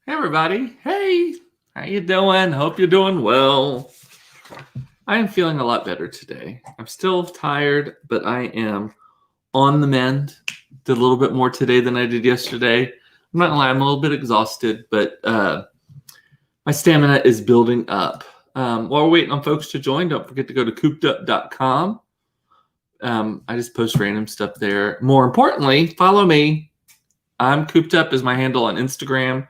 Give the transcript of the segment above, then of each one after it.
Hey everybody. Hey, how you doing? Hope you're doing well. I am feeling a lot better today. I'm still tired, but I am on the mend. Did a little bit more today than I did yesterday. I'm not gonna lie, I'm a little bit exhausted, but my stamina is building up. While we're waiting on folks to join, don't forget to go to coopedup.com. I just post random stuff there. More importantly, follow me. I'm Cooped Up is my handle on Instagram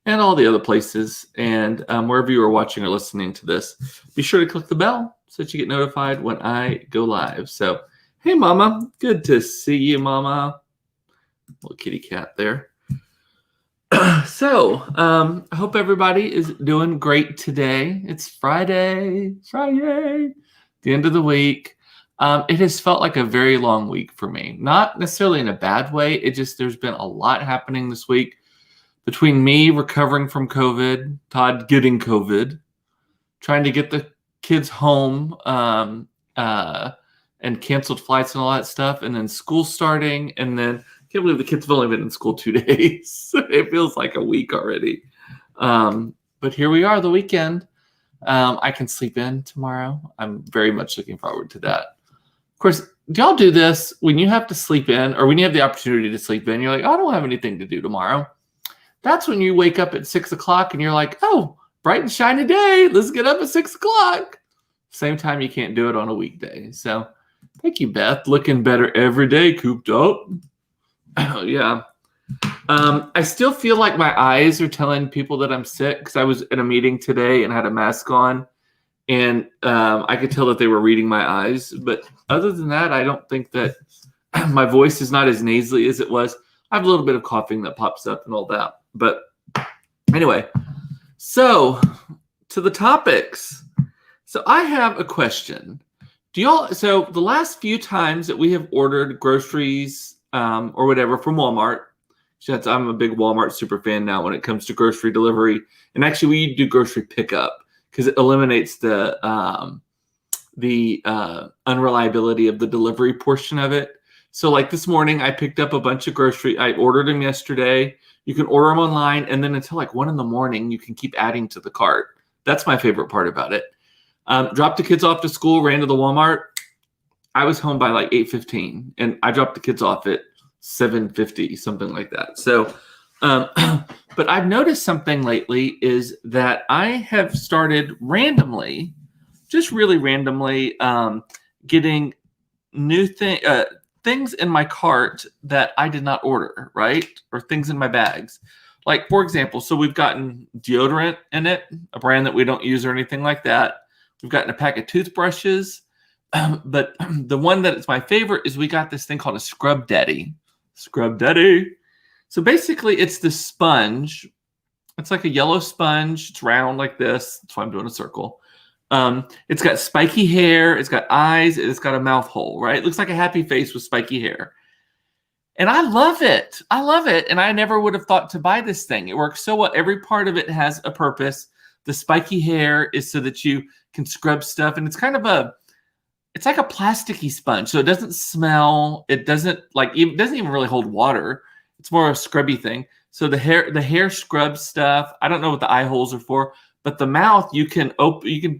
and all the other places. And wherever you are watching or listening to this, be sure to click the bell so that you get notified when I go live. So, hey, Mama. Good to see you, Mama. Little kitty cat there. I hope everybody is doing great today. It's Friday, the end of the week. It has felt like a very long week for me. Not necessarily in a bad way. There's been a lot happening this week between me recovering from COVID, Todd getting COVID, trying to get the kids home, and canceled flights and all that stuff, and then school starting, and then I can't believe the kids have only been in school 2 days. It feels like a week already. But here we are, the weekend. I can sleep in tomorrow. I'm very much looking forward to that. Of course, do y'all do this when you have to sleep in or when you have the opportunity to sleep in? You're like, oh, I don't have anything to do tomorrow. That's when you wake up at 6 o'clock and you're like, oh, bright and shiny day. Let's get up at 6 o'clock. Same time you can't do it on a weekday. So thank you, Beth. Looking better every day, cooped up. Oh, yeah. I still feel like my eyes are telling people that I'm sick because I was in a meeting today and had a mask on. And I could tell that they were reading my eyes. But other than that, I don't think that my voice is not as nasally as it was. I have a little bit of coughing that pops up and all that. But anyway, so to the topics. So I have a question. So the last few times that we have ordered groceries or whatever from Walmart, I'm a big Walmart super fan now when it comes to grocery delivery. And actually we do grocery pickup because it eliminates the unreliability of the delivery portion of it. So like this morning, I picked up a bunch of grocery. I ordered them yesterday. You can order them online, and then until like 1 a.m, you can keep adding to the cart. That's my favorite part about it. Dropped the kids off to school, ran to the Walmart. I was home by like 8:15, and I dropped the kids off at 7:50, something like that. So, but I've noticed something lately is that I have started randomly, just really randomly, getting new things in my cart that I did not order, right? Or things in my bags. Like, for example, so we've gotten deodorant in it, a brand that we don't use or anything like that. We've gotten a pack of toothbrushes. But the one that is my favorite is we got this thing called a Scrub Daddy. Scrub Daddy. So basically, it's this sponge. It's like a yellow sponge. It's round like this. That's why I'm doing a circle. It's got spiky hair. It's got eyes. It's got a mouth hole, right? It looks like a happy face with spiky hair. And I love it. I love it. And I never would have thought to buy this thing. It works so well. Every part of it has a purpose. The spiky hair is so that you can scrub stuff. And it's kind of it's like a plasticky sponge. So it doesn't smell. It doesn't even really hold water. It's more of a scrubby thing. So the hair scrubs stuff. I don't know what the eye holes are for. But the mouth, you can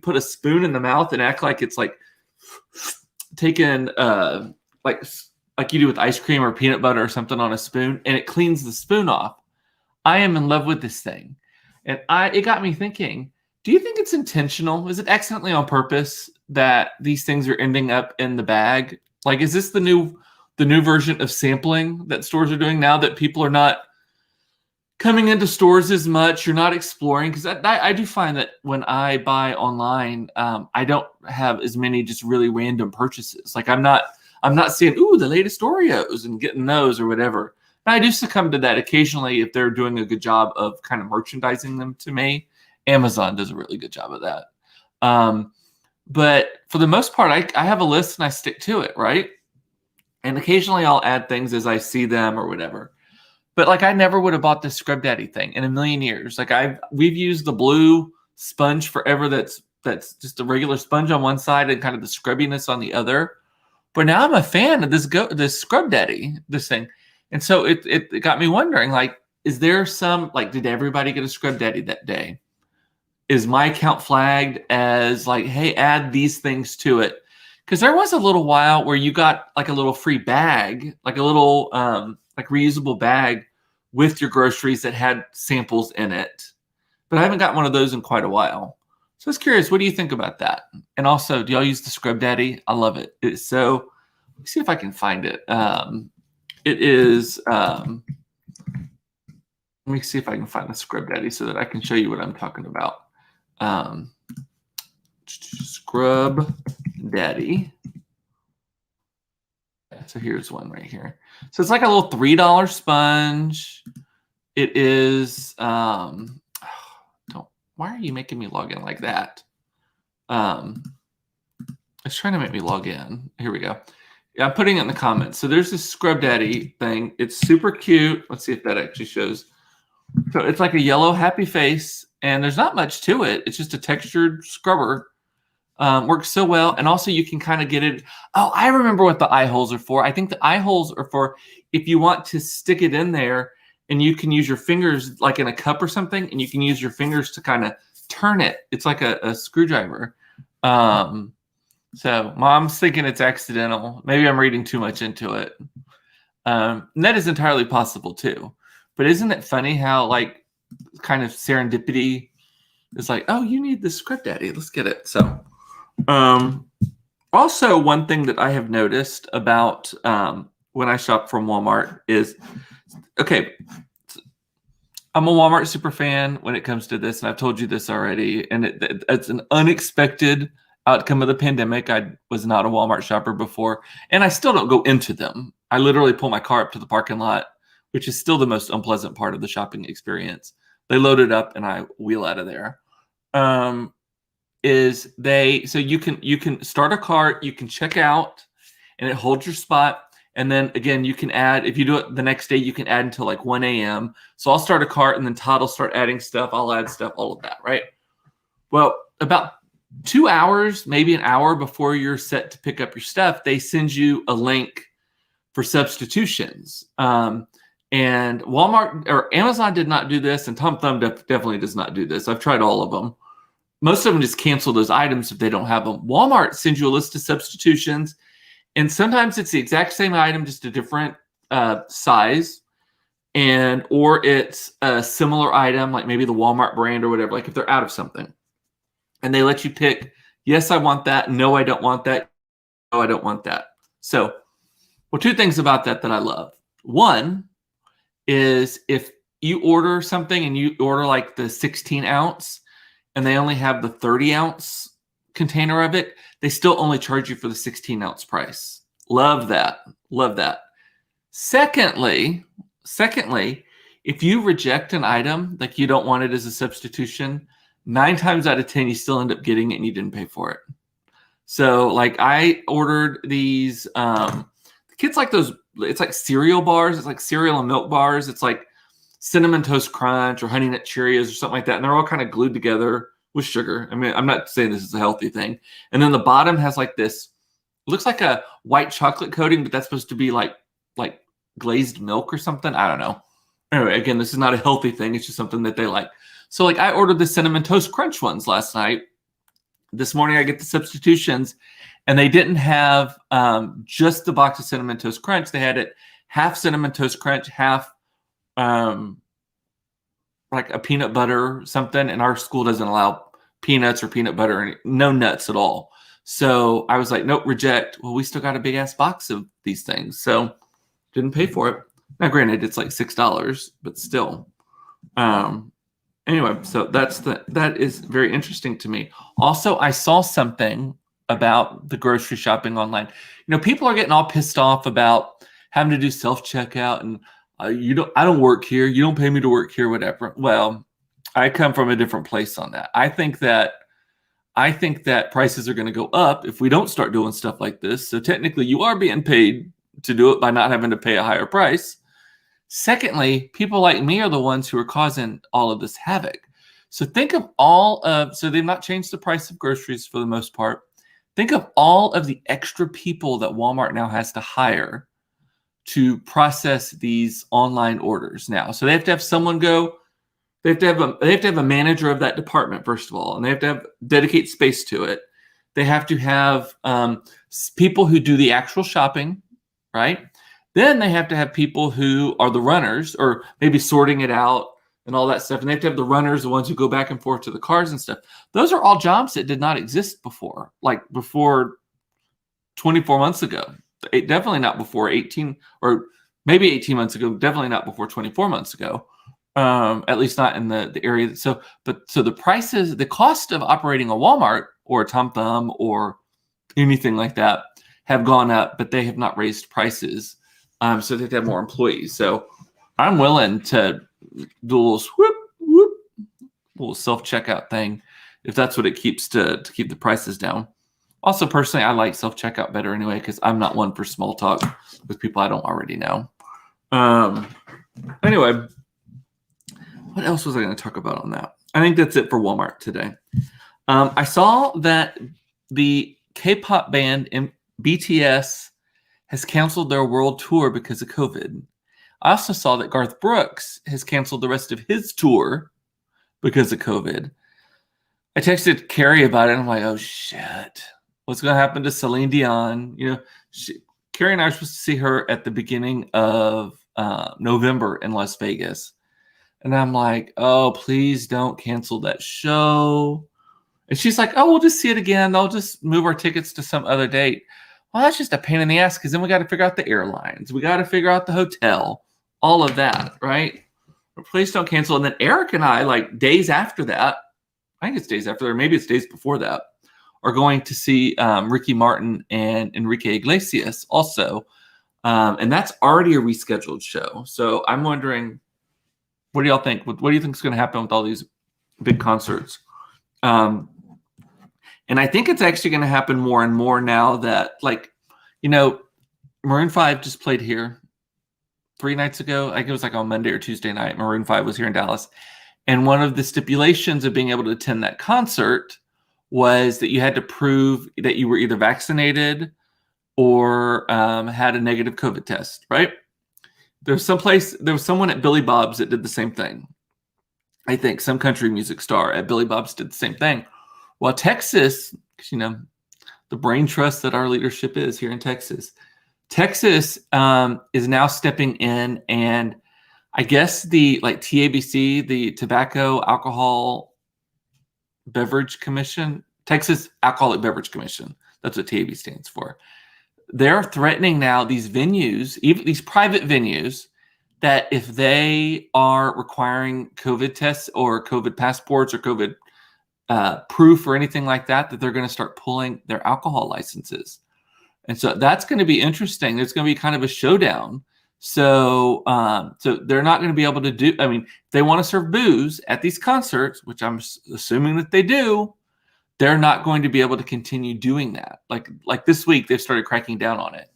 put a spoon in the mouth and act like it's like taking like you do with ice cream or peanut butter or something on a spoon, and it cleans the spoon off. I am in love with this thing. And it got me thinking, do you think it's intentional? Is it accidentally on purpose that these things are ending up in the bag? Like, is this the new version of sampling that stores are doing now that people are not coming into stores as much? You're not exploring, because I do find that when I buy online, I don't have as many just really random purchases. Like I'm not seeing the latest Oreos and getting those or whatever. And I do succumb to that occasionally if they're doing a good job of kind of merchandising them to me. Amazon does a really good job of that. But for the most part, I have a list and I stick to it, right? And occasionally I'll add things as I see them or whatever. But like I never would have bought this Scrub Daddy thing in a million years. Like we've used the blue sponge forever. That's just a regular sponge on one side and kind of the scrubbiness on the other. But now I'm a fan of this Scrub Daddy, this thing. And so it got me wondering, like, is there some, like, did everybody get a Scrub Daddy that day? Is my account flagged as like, hey, add these things to it? Because there was a little while where you got like a little free bag, like a little like reusable bag with your groceries that had samples in it. But I haven't got one of those in quite a while. So I was curious, what do you think about that? And also, do y'all use the Scrub Daddy? I love it. It's so, let me see if I can find it. It is, let me see if I can find the Scrub Daddy so that I can show you what I'm talking about. Scrub Daddy. So here's one right here. So it's like a little $3 sponge. It is why are you making me log in like that? It's trying to make me log in. Here we go. Yeah, I'm putting it in the comments. So there's this Scrub Daddy thing. It's super cute. Let's see if that actually shows. So it's like a yellow happy face, and there's not much to it. It's just a textured scrubber. Works so well. And also you can kind of get it. Oh, I remember what the eye holes are for. I think the eye holes are for if you want to stick it in there, and you can use your fingers like in a cup or something, and you can use your fingers to kind of turn it. It's like a screwdriver. So Mom's thinking it's accidental. Maybe I'm reading too much into it. And that is entirely possible too. But isn't it funny how like kind of serendipity is like, oh, you need the Scrub Daddy. Let's get it. So also one thing that I have noticed about when I shop from Walmart is, okay, I'm a Walmart super fan when it comes to this, and I've told you this already, and it's an unexpected outcome of the pandemic. I was not a Walmart shopper before, and I still don't go into them. I literally pull my car up to the parking lot, which is still the most unpleasant part of the shopping experience. They load it up, and I wheel out of there. So you can start a cart, you can check out, and it holds your spot. And then again, you can add, if you do it the next day, you can add until like 1 a.m. So I'll start a cart, and then Todd will start adding stuff. I'll add stuff, all of that, right? Well, about 2 hours, maybe an hour before you're set to pick up your stuff, they send you a link for substitutions. And Walmart or Amazon did not do this, and Tom Thumb definitely does not do this. I've tried all of them. Most of them just cancel those items if they don't have them. Walmart sends you a list of substitutions, and sometimes it's the exact same item, just a different size, or it's a similar item, like maybe the Walmart brand or whatever, like if they're out of something. And they let you pick, yes, I want that. No, I don't want that. No, I don't want that. So, well, two things about that I love. One is if you order something and you order like the 16 ounce and they only have the 30 ounce container of it, they still only charge you for the 16 ounce price. Love that. Love that. Secondly, if you reject an item, like you don't want it as a substitution, 9 times out of 10, you still end up getting it and you didn't pay for it. So like I ordered these, the kids like those, it's like cereal bars. It's like cereal and milk bars. It's like Cinnamon Toast Crunch or Honey Nut Cheerios or something like that. And they're all kind of glued together with sugar. I mean, I'm not saying this is a healthy thing. And then the bottom has like this, looks like a white chocolate coating, but that's supposed to be like glazed milk or something. I don't know. Anyway, again, this is not a healthy thing. It's just something that they like. So like I ordered the Cinnamon Toast Crunch ones last night. This morning I get the substitutions, and they didn't have just the box of Cinnamon Toast Crunch. They had it half Cinnamon Toast Crunch, half like a peanut butter something. And our school doesn't allow peanuts or peanut butter, no nuts at all. So I was like, nope, reject. Well, we still got a big ass box of these things. So didn't pay for it. Now, granted, it's like $6, but still. Anyway, so that is very interesting to me. Also, I saw something about the grocery shopping online. You know, people are getting all pissed off about having to do self-checkout and I don't work here. You don't pay me to work here, whatever. Well, I come from a different place on that. I think that prices are going to go up if we don't start doing stuff like this. So technically, you are being paid to do it by not having to pay a higher price. Secondly, people like me are the ones who are causing all of this havoc. So think of so they've not changed the price of groceries for the most part. Think of all of the extra people that Walmart now has to hire to process these online orders now. So they have to have someone go. They have to have a manager of that department, first of all, and they have to have dedicate space to it. They have to have people who do the actual shopping, right? Then they have to have people who are the runners, or maybe sorting it out and all that stuff. And they have to have the runners, the ones who go back and forth to the cars and stuff. Those are all jobs that did not exist before, like before 24 months ago. Definitely not before 18, or maybe 18 months ago. Definitely not before 24 months ago. At least not in the area. So the prices, the cost of operating a Walmart or a Tom Thumb or anything like that have gone up, but they have not raised prices. So they have to have more employees. So I'm willing to do a little swoop, whoop, little self-checkout thing, if that's what it keeps to keep the prices down. Also, personally, I like self-checkout better anyway, because I'm not one for small talk with people I don't already know. Anyway, what else was I going to talk about on that? I think that's it for Walmart today. I saw that the K-pop band BTS has canceled their world tour because of COVID. I also saw that Garth Brooks has canceled the rest of his tour because of COVID. I texted Carrie about it, and I'm like, oh, shit. What's going to happen to Celine Dion? Carrie and I are supposed to see her at the beginning of November in Las Vegas. And I'm like, oh, please don't cancel that show. And she's like, oh, we'll just see it again. They'll just move our tickets to some other date. Well, that's just a pain in the ass, because then we got to figure out the airlines. We got to figure out the hotel, all of that, right? But please don't cancel. And then Eric and I, like days after that, I think it's days after, or maybe it's days before that, are going to see Ricky Martin and Enrique Iglesias also. And that's already a rescheduled show. So I'm wondering, what do y'all think? What do you think is going to happen with all these big concerts? And I think it's actually going to happen more and more now that, like, Maroon 5 just played here 3 nights ago. I think it was like on Monday or Tuesday night. Maroon 5 was here in Dallas. And one of the stipulations of being able to attend that concert was that you had to prove that you were either vaccinated or had a negative COVID test, right? There was someone at Billy Bob's that did the same thing. I think some country music star at Billy Bob's did the same thing. Well, Texas, the brain trust that our leadership is here in Texas. Texas is now stepping in, and I guess the TABC, the Tobacco Alcohol Beverage Commission, Texas Alcoholic Beverage Commission. That's what TAB stands for. They're threatening now these venues, even these private venues, that if they are requiring COVID tests or COVID passports or COVID proof or anything like that, that they're going to start pulling their alcohol licenses. And so that's going to be interesting. There's going to be kind of a showdown. So they're not going to be able to do, if they want to serve booze at these concerts, which I'm assuming that they do, they're not going to be able to continue doing that. Like this week, they've started cracking down on it.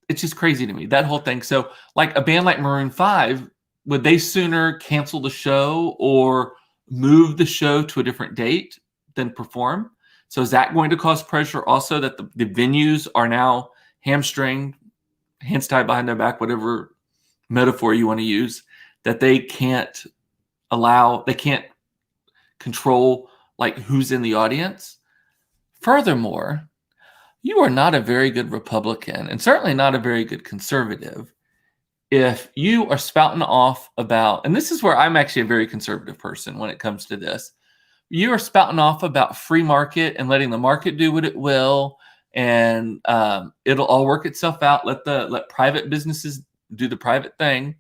It's just crazy to me, that whole thing. So like a band like Maroon 5, would they sooner cancel the show or move the show to a different date than perform? So is that going to cause pressure also, that the venues are now hamstringed, hands tied behind their back, whatever metaphor you want to use, that they can't control like who's in the audience? Furthermore, you are not a very good Republican, and certainly not a very good conservative, if you are spouting off about, and this is where I'm actually a very conservative person when it comes to this, you are spouting off about free market and letting the market do what it will, and it'll all work itself out. Let private businesses do the private thing.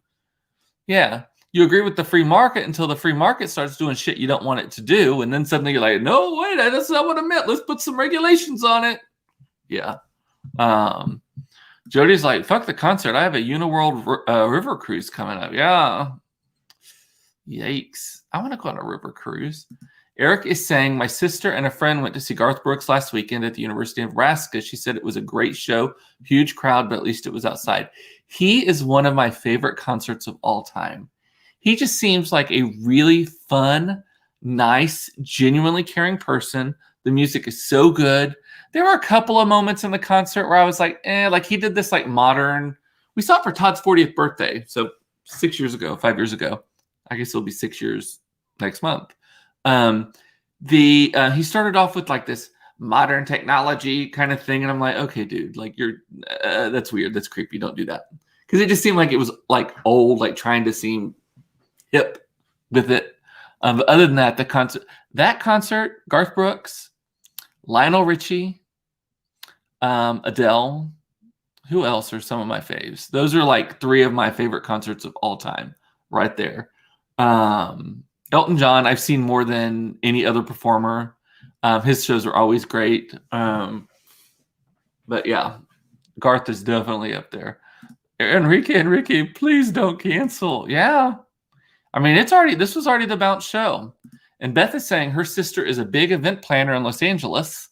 Yeah, you agree with the free market until the free market starts doing shit you don't want it to do, and then suddenly you're like, no, wait, that's not what I meant. Let's put some regulations on it. Yeah. Jody's like, fuck the concert. I have a Uniworld river cruise coming up. Yeah. Yikes. I want to go on a river cruise. Eric is saying, my sister and a friend went to see Garth Brooks last weekend at the University of Nebraska. She said it was a great show, huge crowd, but at least it was outside. He is one of my favorite concerts of all time. He just seems like a really fun, nice, genuinely caring person. The music is so good. There were a couple of moments in the concert where I was like, like he did this like modern. We saw it for Todd's 40th birthday, so 5 years ago. I guess it'll be 6 years next month. He started off with like this modern technology kind of thing, and I'm like, okay, dude, like that's weird, that's creepy, don't do that, because it just seemed like it was like old, like trying to seem hip with it. But other than that, the concert, Garth Brooks, Lionel Richie, Adele, who else are some of my faves? Those are like 3 of my favorite concerts of all time, right there. Elton John, I've seen more than any other performer. His shows are always great. But yeah, Garth is definitely up there. Enrique, please don't cancel. Yeah. I mean, this was already the bounce show. And Beth is saying her sister is a big event planner in Los Angeles.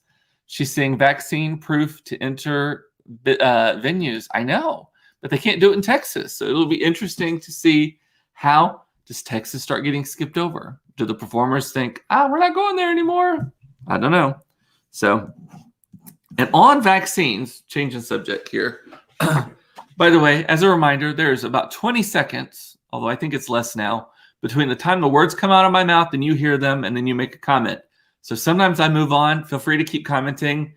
She's seeing vaccine proof to enter venues. I know, but they can't do it in Texas. So it'll be interesting to see how does Texas start getting skipped over. Do the performers think, we're not going there anymore? I don't know. So, and on vaccines, changing subject here. By the way, as a reminder, there's about 20 seconds, although I think it's less now, between the time the words come out of my mouth and you hear them and then you make a comment. So sometimes I move on. Feel free to keep commenting.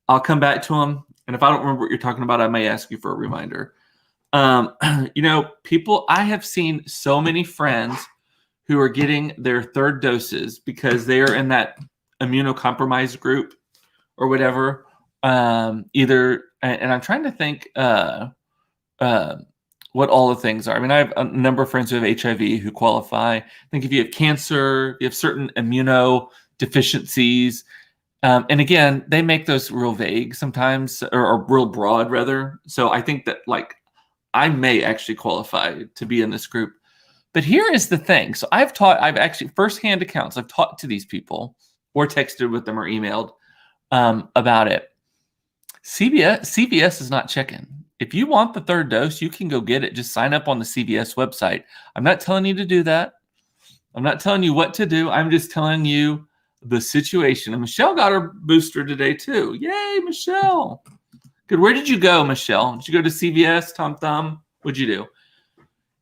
I'll come back to them. And if I don't remember what you're talking about, I may ask you for a reminder. People, I have seen so many friends who are getting their 3rd doses because they are in that immunocompromised group or whatever. And I'm trying to think what all the things are. I mean, I have a number of friends who have HIV who qualify. I think if you have cancer, you have certain immunodeficiencies. And again, they make those real vague sometimes, or real broad rather. So I think that like I may actually qualify to be in this group. But here is the thing. So I've actually firsthand accounts. I've talked to these people or texted with them or emailed about it. CVS is not checking. If you want the 3rd dose, you can go get it. Just sign up on the CVS website. I'm not telling you to do that. I'm not telling you what to do. I'm just telling you the situation. And Michelle got her booster today too. Yay, Michelle. Good. Where did you go, Michelle? Did you go to CVS, Tom Thumb? What'd you do?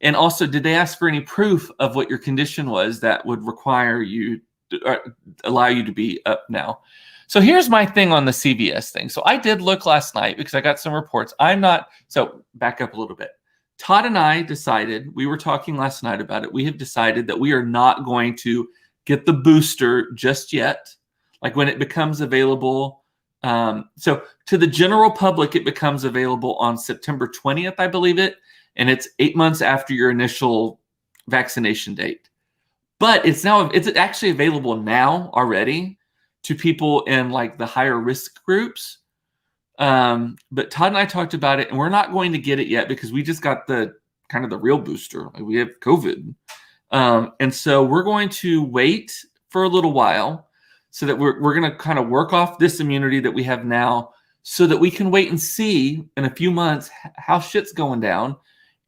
And also, did they ask for any proof of what your condition was that would require you to, allow you to be up now? So here's my thing on the CVS thing. So I did look last night because I got some reports. So back up a little bit. Todd and I decided, we were talking last night about it. We have decided that we are not going to get the booster just yet. Like when it becomes available. So to the general public, it becomes available on September 20th, I believe it. And it's 8 months after your initial vaccination date. But it's actually available now already to people in like the higher risk groups. But Todd and I talked about it, and we're not going to get it yet because we just got the kind of the real booster. Like we have COVID. And so we're going to wait for a little while so that we're going to kind of work off this immunity that we have now so that we can wait and see in a few months how shit's going down.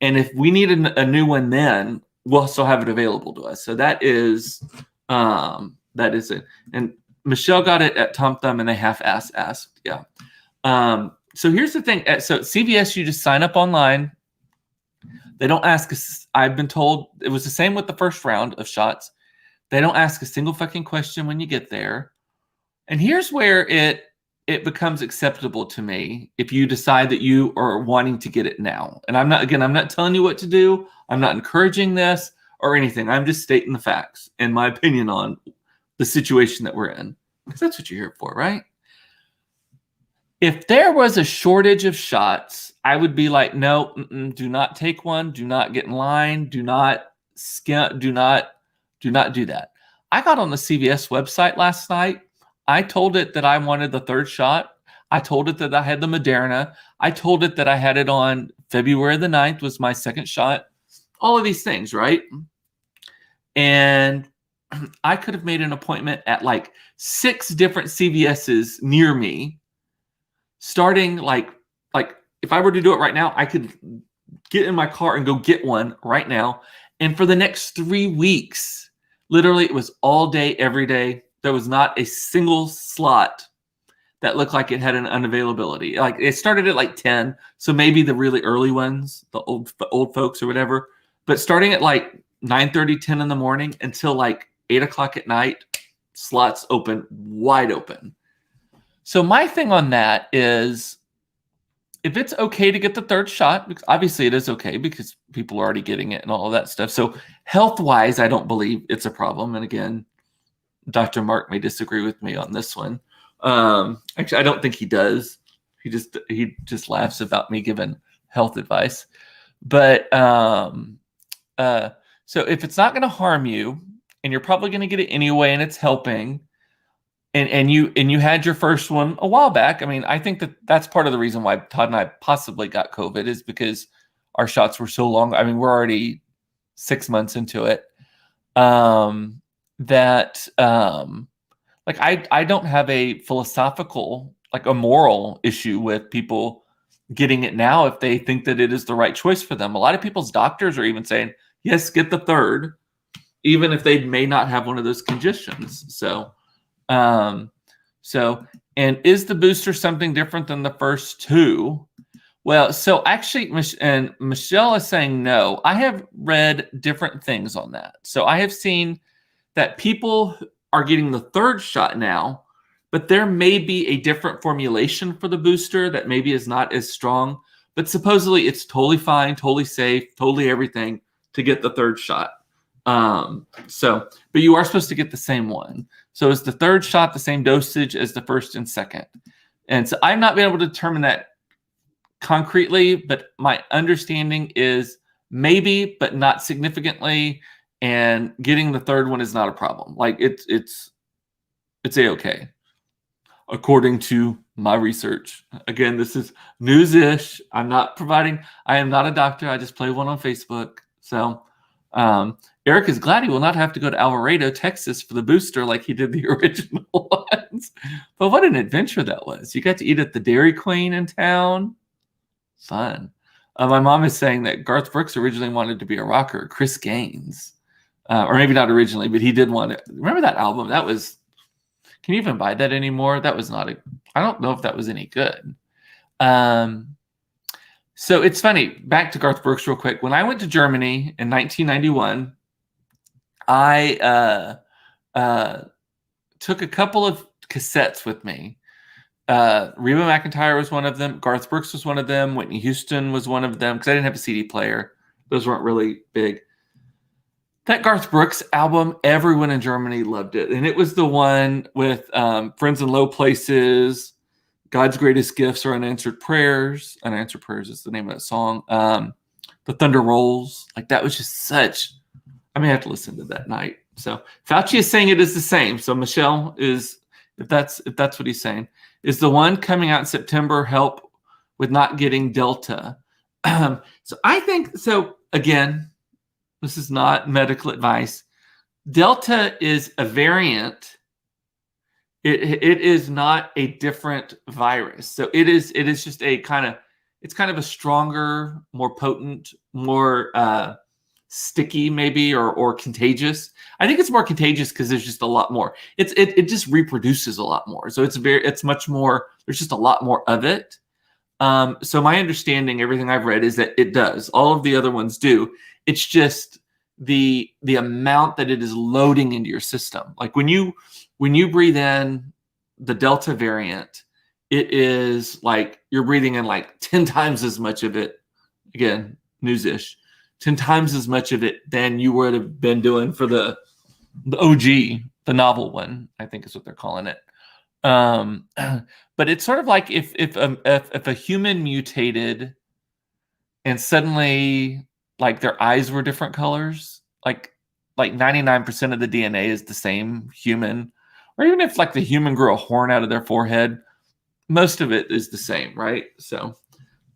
And if we need a new one, then we'll still have it available to us. So that is it. And Michelle got it at Tom Thumb and they half-ass asked. Yeah. So here's the thing. So at CVS, you just sign up online. They don't ask us. I've been told it was the same with the first round of shots. They don't ask a single fucking question when you get there. And here's where it becomes acceptable to me if you decide that you are wanting to get it now. And I'm not telling you what to do. I'm not encouraging this or anything. I'm just stating the facts and my opinion on the situation that we're in. Because that's what you're here for, right? If there was a shortage of shots, I would be like, no, do not take one. Do not get in line. Do not do that. I got on the CVS website last night. I told it that I wanted the 3rd shot. I told it that I had the Moderna. I told it that I had it on February the 9th was my 2nd shot. All of these things, right? And I could have made an appointment at like 6 different CVS's near me. Starting like if I were to do it right now, I could get in my car and go get one right now. And for the next 3 weeks, literally it was all day, every day. There was not a single slot that looked like it had an unavailability. Like it started at like 10, so maybe the really early ones, the old folks or whatever. But starting at like 9:30, 10 in the morning until like 8 o'clock at night, slots open, wide open. So my thing on that is, if it's okay to get the third shot, because obviously it is okay because people are already getting it and all of that stuff. So health-wise, I don't believe it's a problem. And again, Dr. Mark may disagree with me on this one. Actually, I don't think he does. He just laughs about me giving health advice. But so if it's not going to harm you, and you're probably going to get it anyway, and it's helping, and you had your first one a while back. I mean, I think that's part of the reason why Todd and I possibly got COVID, is because our shots were so long. I mean, we're already 6 months into it. Like I don't have a philosophical, like a moral issue with people getting it now if they think that it is the right choice for them. A lot of people's doctors are even saying, yes, get the third, even if they may not have one of those conditions. So, and is the booster something different than the first two? Well, so actually, and Michelle is saying no. I have read different things on that. So I have seen that people are getting the third shot now, but there may be a different formulation for the booster that maybe is not as strong. But supposedly it's totally fine, totally safe, totally everything to get the third shot. But you are supposed to get the same one. So is the third shot the same dosage as the first and second? And so I've not been able to determine that concretely, but my understanding is maybe, but not significantly. And getting the third one is not a problem. Like it's a-okay, according to my research. Again, this is news-ish. I am not a doctor. I just play one on Facebook. So Eric is glad he will not have to go to Alvarado, Texas for the booster like he did the original ones. But what an adventure that was. You got to eat at the Dairy Queen in town. Fun. My mom is saying that Garth Brooks originally wanted to be a rocker, Chris Gaines. Or maybe not originally, but he did want it. Remember that album? That was, can you even buy that anymore? That was not I don't know if that was any good. So it's funny, back to Garth Brooks real quick. When I went to Germany in 1991, I took a couple of cassettes with me. Reba McEntire was one of them. Garth Brooks was one of them. Whitney Houston was one of them, because I didn't have a CD player. Those weren't really big. That Garth Brooks album, everyone in Germany loved it. And it was the one with Friends in Low Places, God's Greatest Gifts Are Unanswered Prayers. Unanswered Prayers is the name of that song. The Thunder Rolls. Like, that was just such, I may have to listen to that night. So Fauci is saying it is the same. So Michelle is, if that's what he's saying, is the one coming out in September help with not getting Delta? So I think, so again, this is not medical advice. Delta is a variant. It is not a different virus. So it is just a kind of a stronger, more potent, more sticky maybe, or contagious. I think it's more contagious because there's just a lot more. It just reproduces a lot more. So it's much more, there's just a lot more of it. So my understanding, everything I've read, is that it does. All of the other ones do. It's just the amount that it is loading into your system. Like when you breathe in the Delta variant, it is like you're breathing in like 10 times as much of it. Again, news-ish. 10 times as much of it than you would have been doing for the OG, the novel one, I think is what they're calling it. But it's sort of like if a human mutated and suddenly like their eyes were different colors, like 99% of the DNA is the same human, or even if like the human grew a horn out of their forehead, most of it is the same, right? So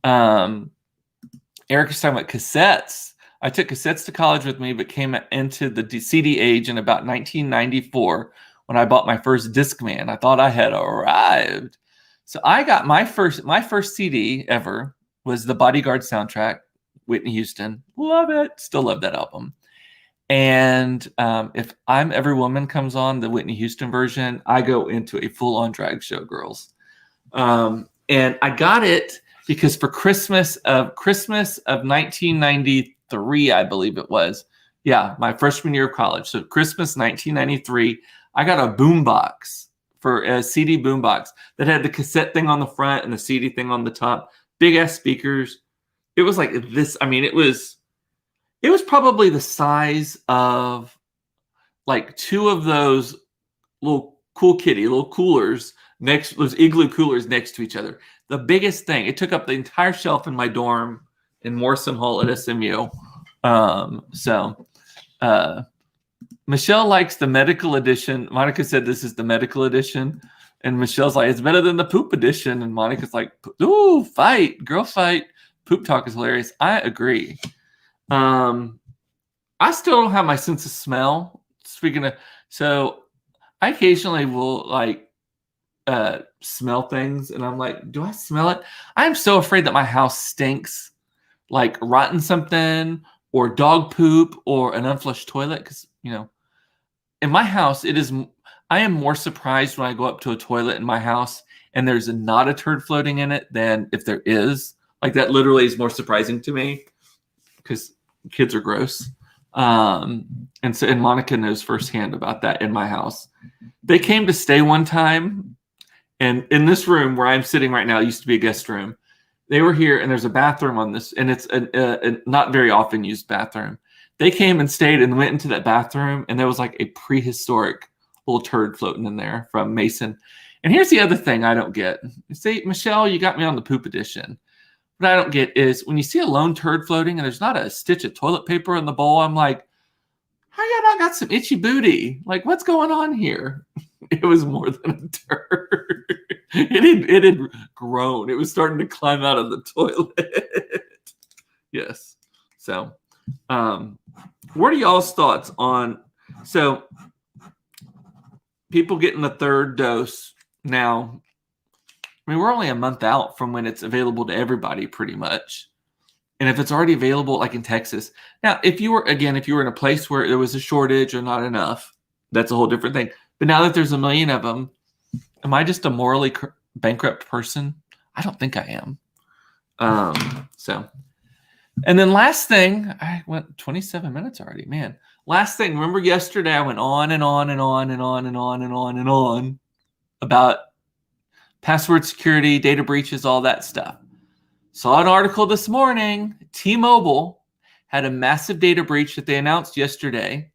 Eric is talking about cassettes. I took cassettes to college with me, but came into the CD age in about 1994 when I bought my first Discman. I thought I had arrived. So I got my first CD ever was the Bodyguard soundtrack, Whitney Houston. Love it. Still love that album. And if I'm Every Woman comes on, the Whitney Houston version, I go into a full-on drag show, girls. And I got it because for Christmas of 1993, I believe it was. Yeah, my freshman year of college. So Christmas 1993, I got a boombox for a CD boombox that had the cassette thing on the front and the CD thing on the top. Big ass speakers. It was like this. I mean, it was probably the size of like two of those little little coolers those igloo coolers next to each other. The biggest thing. It took up the entire shelf in my dorm in Morrison Hall at SMU. Michelle likes the medical edition. Monica said this is the medical edition. And Michelle's like, it's better than the poop edition. And Monica's like, ooh, fight, girl fight. Poop talk is hilarious. I agree. I still don't have my sense of smell. So I occasionally will like smell things and I'm like, do I smell it? I'm so afraid that my house stinks like rotten something or dog poop or an unflushed toilet because, in my house, I am more surprised when I go up to a toilet in my house and there's not a turd floating in it than if there is. Like that literally is more surprising to me because kids are gross. And Monica knows firsthand about that in my house. They came to stay one time, and in this room where I'm sitting right now, it used to be a guest room. They were here, and there's a bathroom on this, and it's a not very often used bathroom. They came and stayed and went into that bathroom, and there was like a prehistoric little turd floating in there from Mason. And here's the other thing I don't get. See, Michelle, you got me on the poop edition. What I don't get is when you see a lone turd floating and there's not a stitch of toilet paper in the bowl, I'm like, how y'all not got some itchy booty? Like, what's going on here? It was more than a turd. It had grown. It was starting to climb out of the toilet. Yes. So, what are y'all's thoughts on? So, people getting the third dose now. I mean, we're only a month out from when it's available to everybody, pretty much. And if it's already available, like in Texas. Now, if you were in a place where there was a shortage or not enough, that's a whole different thing. But now that there's a million of them, am I just a morally bankrupt person? I don't think I am. And then last thing, I went 27 minutes already, man. Last thing, remember yesterday I went on and on and on and on and on and on and on about password security, data breaches, all that stuff. Saw an article this morning. T-Mobile had a massive data breach that they announced yesterday.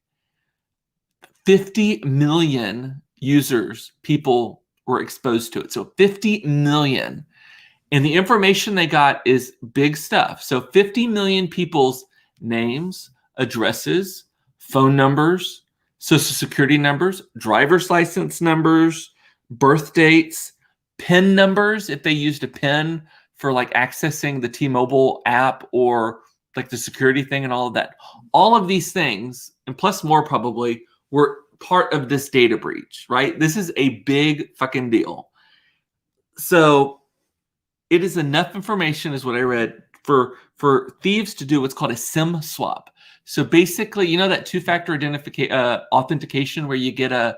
50 million people were exposed to it. So 50 million. And the information they got is big stuff. So 50 million people's names, addresses, phone numbers, social security numbers, driver's license numbers, birth dates, PIN numbers, if they used a PIN for like accessing the T-Mobile app or like the security thing and all of that. All of these things, and plus more probably, were part of this data breach, right? This is a big fucking deal. So it is enough information, is what I read, for thieves to do what's called a SIM swap. So basically, that two-factor authentication where you get a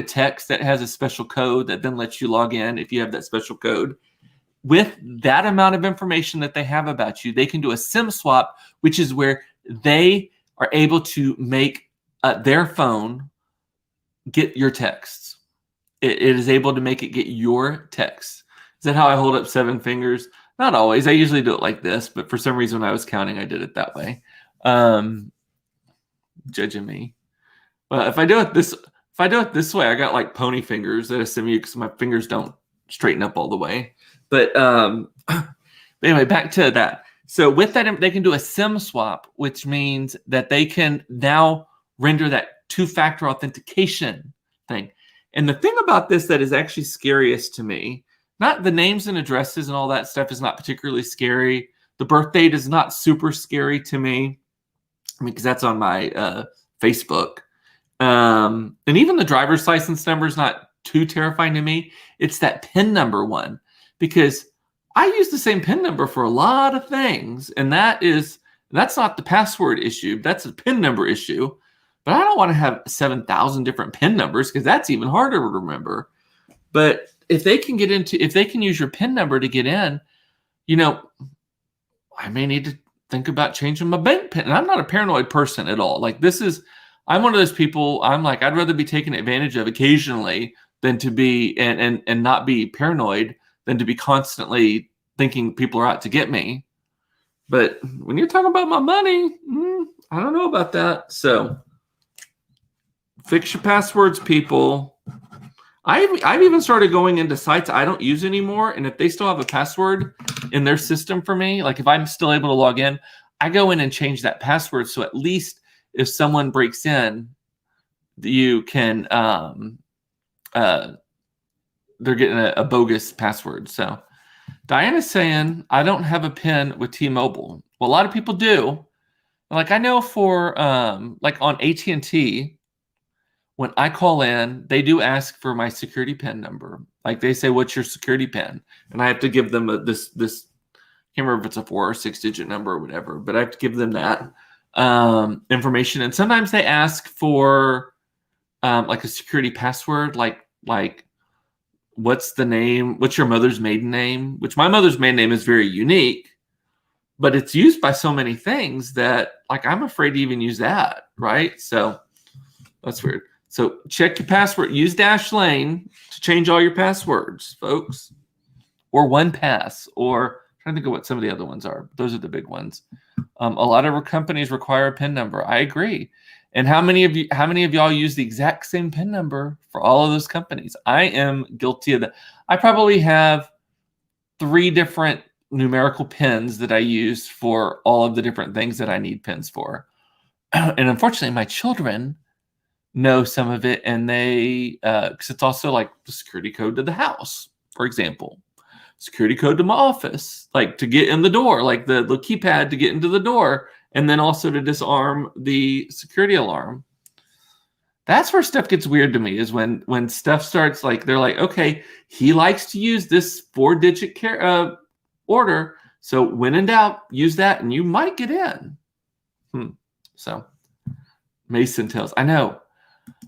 text that has a special code that then lets you log in if you have that special code. With that amount of information that they have about you, they can do a SIM swap, which is where they are able to make their phone get your texts. It is able to make it get your texts. Is that how I hold up 7 fingers? Not always. I usually do it like this, but for some reason when I was counting, I did it that way. Judging me. Well, if I do it this way, I got like pony fingers at SMU because my fingers don't straighten up all the way. But anyway, back to that. So with that, they can do a SIM swap, which means that they can now render that two-factor authentication thing. And the thing about this that is actually scariest to me, not the names and addresses and all that stuff is not particularly scary. The birth date is not super scary to me. I mean, because that's on my Facebook. And even the driver's license number is not too terrifying to me. It's that PIN number one, because I use the same PIN number for a lot of things. And that is That's not the password issue. That's a PIN number issue. But I don't want to have 7,000 different PIN numbers because that's even harder to remember. But if they can use your PIN number to get in, I may need to think about changing my bank PIN. And I'm not a paranoid person at all. I'm one of those people. I'm like, I'd rather be taken advantage of occasionally than to be and not be paranoid than to be constantly thinking people are out to get me. But when you're talking about my money, I don't know about that. So fix your passwords, people. I've even started going into sites I don't use anymore, and if they still have a password in their system for me, like if I'm still able to log in, I go in and change that password. So at least if someone breaks in, you can they're getting a bogus password. So Diana's saying, I don't have a PIN with T-Mobile. Well, a lot of people do. Like I know for like on AT&T, when I call in, they do ask for my security PIN number. Like they say, what's your security PIN? And I have to give them this, I can't remember if it's a 4 or 6 digit number or whatever, but I have to give them that information. And sometimes they ask for like a security password, like what's the name? What's your mother's maiden name? Which my mother's maiden name is very unique, but it's used by so many things that like I'm afraid to even use that, right? So that's weird. So check your password. Use Dashlane to change all your passwords, folks. Or 1Pass, or I'm trying to think of what some of the other ones are. Those are the big ones. A lot of companies require a PIN number. I agree. And how many of y'all use the exact same PIN number for all of those companies? I am guilty of that. I probably have 3 different numerical pins that I use for all of the different things that I need pins for. And unfortunately, my children know some of it, and they because it's also like the security code to the house, for example, security code to my office, like to get in the door, like the keypad to get into the door, and then also to disarm the security alarm. That's where stuff gets weird to me, is when stuff starts like they're like, okay, he likes to use this 4-digit order, so when in doubt, use that, and you might get in. So Mason tells, I know.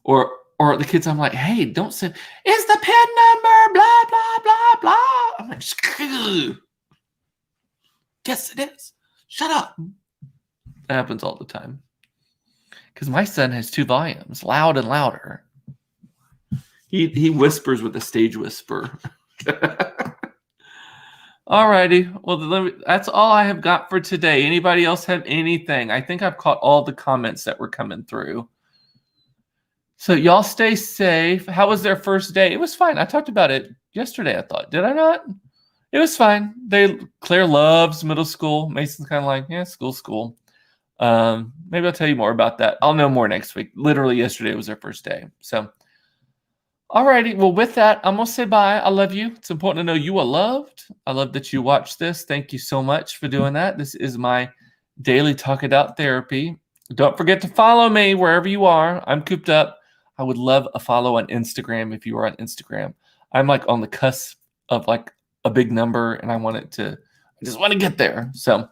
Or the kids, I'm like, hey, don't say, it's the PIN number, blah, blah, blah, blah. I'm like, yes, it is. Shut up. That happens all the time. Because my son has 2 volumes, loud and louder. He whispers with a stage whisper. All righty. Well, that's all I have got for today. Anybody else have anything? I think I've caught all the comments that were coming through. So y'all stay safe. How was their first day? It was fine. I talked about it yesterday, I thought. Did I not? It was fine. Claire loves middle school. Mason's kind of like, yeah, school. Maybe I'll tell you more about that. I'll know more next week. Literally yesterday was their first day. So, all righty. Well, with that, I'm going to say bye. I love you. It's important to know you are loved. I love that you watched this. Thank you so much for doing that. This is my daily Talk It Out therapy. Don't forget to follow me wherever you are. I'm cooped up. I would love a follow on Instagram if you are on Instagram. I'm like on the cusp of like a big number, and I just want to get there. So,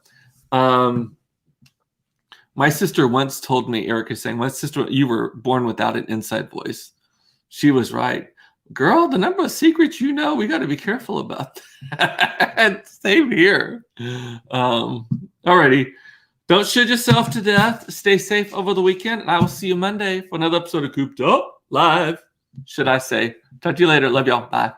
my sister once told me, Erica saying, my sister, you were born without an inside voice. She was right. Girl, the number of secrets we got to be careful about that. Same here. Alrighty. Don't shoot yourself to death. Stay safe over the weekend. And I will see you Monday for another episode of Cooped Up Live, should I say. Talk to you later. Love y'all. Bye.